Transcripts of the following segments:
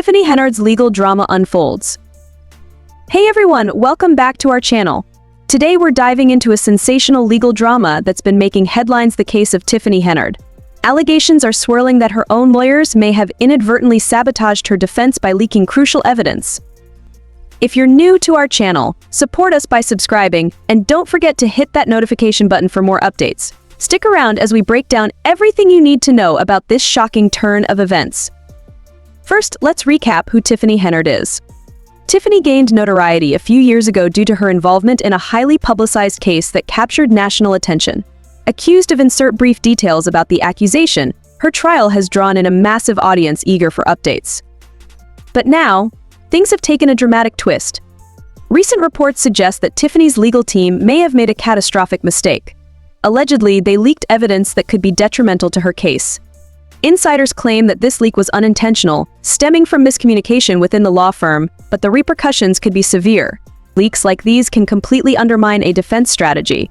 Tiffany Henyard's legal drama unfolds. Hey everyone, welcome back to our channel. Today we're diving into a sensational legal drama that's been making headlines: the case of Tiffany Henyard. Allegations are swirling that her own lawyers may have inadvertently sabotaged her defense by leaking crucial evidence. If you're new to our channel, support us by subscribing, and don't forget to hit that notification button for more updates. Stick around as we break down everything you need to know about this shocking turn of events. First, let's recap who Tiffany Henyard is. Tiffany gained notoriety a few years ago due to her involvement in a highly publicized case that captured national attention. Accused of insert brief details about the accusation, her trial has drawn in a massive audience eager for updates. But now, things have taken a dramatic twist. Recent reports suggest that Tiffany's legal team may have made a catastrophic mistake. Allegedly, they leaked evidence that could be detrimental to her case. Insiders claim that this leak was unintentional, stemming from miscommunication within the law firm, but the repercussions could be severe. Leaks like these can completely undermine a defense strategy.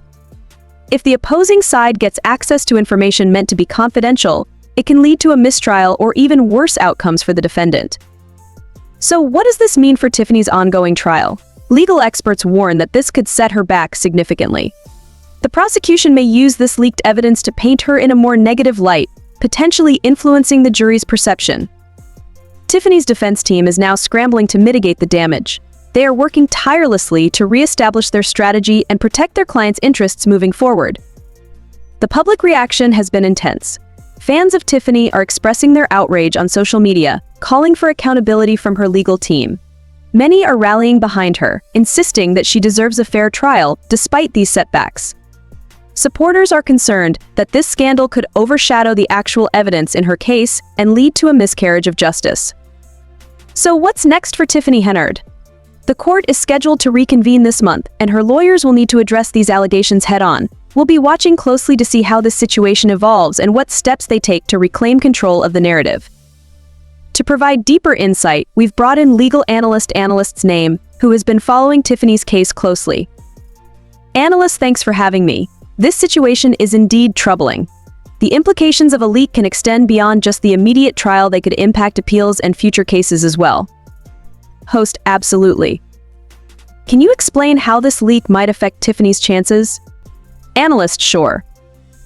If the opposing side gets access to information meant to be confidential, it can lead to a mistrial or even worse outcomes for the defendant. So what does this mean for Tiffany's ongoing trial? Legal experts warn that this could set her back significantly. The prosecution may use this leaked evidence to paint her in a more negative light, potentially influencing the jury's perception. Tiffany's defense team is now scrambling to mitigate the damage. They are working tirelessly to re-establish their strategy and protect their clients' interests moving forward. The public reaction has been intense. Fans of Tiffany are expressing their outrage on social media, calling for accountability from her legal team. Many are rallying behind her, insisting that she deserves a fair trial despite these setbacks. Supporters are concerned that this scandal could overshadow the actual evidence in her case and lead to a miscarriage of justice. So what's next for Tiffany Henyard? The court is scheduled to reconvene this month, and her lawyers will need to address these allegations head-on. We'll be watching closely to see how this situation evolves and what steps they take to reclaim control of the narrative. To provide deeper insight, we've brought in legal analyst's name, who has been following Tiffany's case closely. Analyst, thanks for having me. This situation is indeed troubling. The implications of a leak can extend beyond just the immediate trial. They could impact appeals and future cases as well. Host: absolutely. Can you explain how this leak might affect Tiffany's chances? Analyst: sure.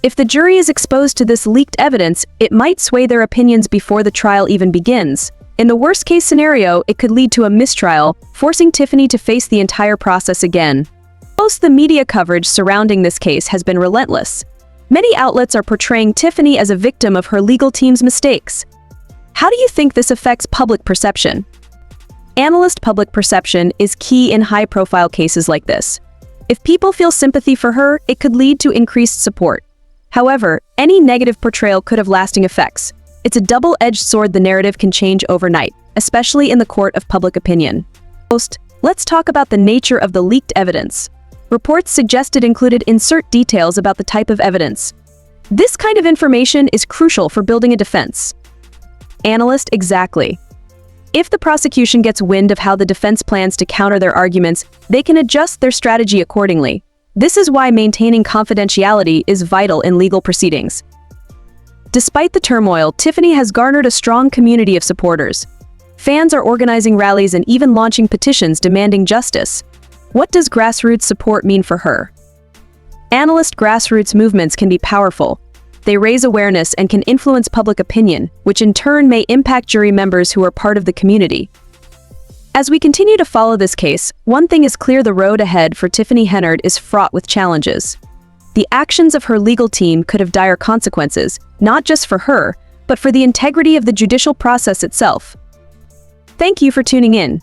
If the jury is exposed to this leaked evidence, it might sway their opinions before the trial even begins. In the worst-case scenario, it could lead to a mistrial, forcing Tiffany to face the entire process again. The media coverage surrounding this case has been relentless. Many outlets are portraying Tiffany as a victim of her legal team's mistakes. How do you think this affects public perception? Analyst: public perception is key in high-profile cases like this. If people feel sympathy for her, it could lead to increased support. However, any negative portrayal could have lasting effects. It's a double-edged sword. The narrative can change overnight, especially in the court of public opinion. Let's talk about the nature of the leaked evidence. Reports suggested included insert details about the type of evidence. This kind of information is crucial for building a defense. Analyst: exactly. If the prosecution gets wind of how the defense plans to counter their arguments, they can adjust their strategy accordingly. This is why maintaining confidentiality is vital in legal proceedings. Despite the turmoil, Tiffany has garnered a strong community of supporters. Fans are organizing rallies and even launching petitions demanding justice. What does grassroots support mean for her? Analyst: grassroots movements can be powerful. They raise awareness and can influence public opinion, which in turn may impact jury members who are part of the community. As we continue to follow this case, one thing is clear: the road ahead for Tiffany Henyard is fraught with challenges. The actions of her legal team could have dire consequences, not just for her, but for the integrity of the judicial process itself. Thank you for tuning in.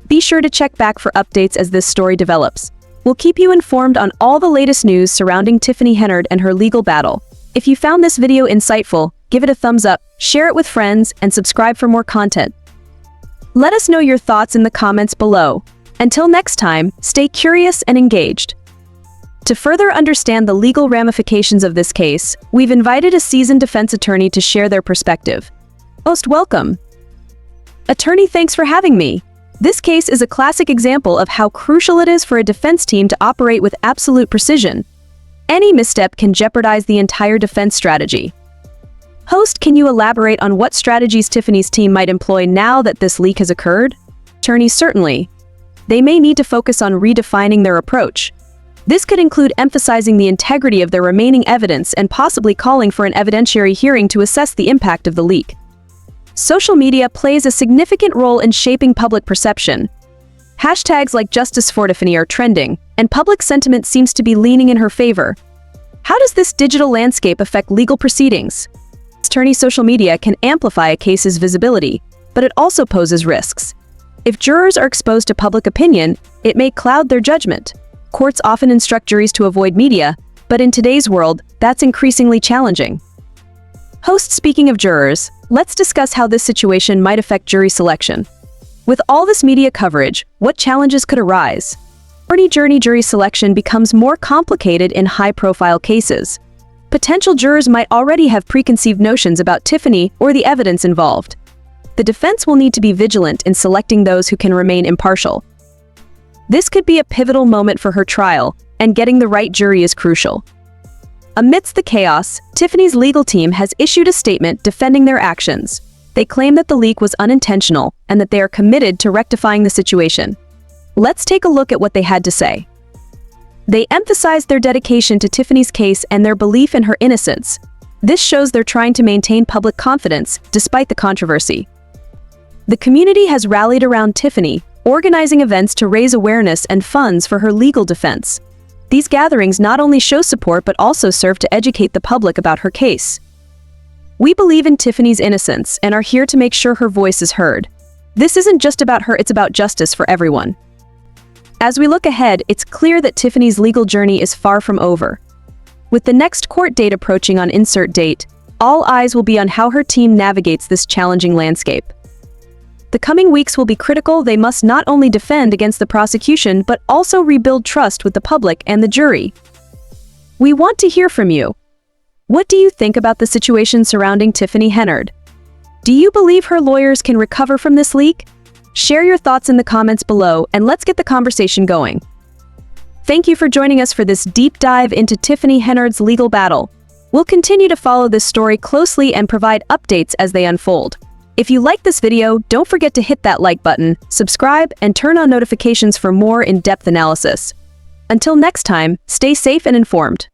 Be sure to check back for updates as this story develops. We'll keep you informed on all the latest news surrounding Tiffany Henyard and her legal battle. If you found this video insightful, give it a thumbs up, share it with friends, and subscribe for more content. Let us know your thoughts in the comments below. Until next time, stay curious and engaged. To further understand the legal ramifications of this case, we've invited a seasoned defense attorney to share their perspective. Most welcome. Attorney, thanks for having me. This case is a classic example of how crucial it is for a defense team to operate with absolute precision. Any misstep can jeopardize the entire defense strategy. Host, can you elaborate on what strategies Tiffany's team might employ now that this leak has occurred? Attorney, certainly. They may need to focus on redefining their approach. This could include emphasizing the integrity of their remaining evidence and possibly calling for an evidentiary hearing to assess the impact of the leak. Social media plays a significant role in shaping public perception. Hashtags like Justice for Tiffany are trending, and public sentiment seems to be leaning in her favor. How does this digital landscape affect legal proceedings? Attorney, social media can amplify a case's visibility, but it also poses risks. If jurors are exposed to public opinion, it may cloud their judgment. Courts often instruct juries to avoid media, but in today's world, that's increasingly challenging. Host, speaking of jurors, let's discuss how this situation might affect jury selection. With all this media coverage, what challenges could arise? Jury selection becomes more complicated in high-profile cases. Potential jurors might already have preconceived notions about Tiffany or the evidence involved. The defense will need to be vigilant in selecting those who can remain impartial. This could be a pivotal moment for her trial, and getting the right jury is crucial. Amidst the chaos, Tiffany's legal team has issued a statement defending their actions. They claim that the leak was unintentional and that they are committed to rectifying the situation. Let's take a look at what they had to say. They emphasized their dedication to Tiffany's case and their belief in her innocence. This shows they're trying to maintain public confidence despite the controversy. The community has rallied around Tiffany, organizing events to raise awareness and funds for her legal defense. These gatherings not only show support but also serve to educate the public about her case. We believe in Tiffany's innocence and are here to make sure her voice is heard. This isn't just about her, it's about justice for everyone. As we look ahead, it's clear that Tiffany's legal journey is far from over. With the next court date approaching on insert date, all eyes will be on how her team navigates this challenging landscape. The coming weeks will be critical. They must not only defend against the prosecution, but also rebuild trust with the public and the jury. We want to hear from you. What do you think about the situation surrounding Tiffany Henyard? Do you believe her lawyers can recover from this leak? Share your thoughts in the comments below, and let's get the conversation going. Thank you for joining us for this deep dive into Tiffany Henyard's legal battle. We'll continue to follow this story closely and provide updates as they unfold. If you like this video, don't forget to hit that like button, subscribe, and turn on notifications for more in-depth analysis. Until next time, stay safe and informed.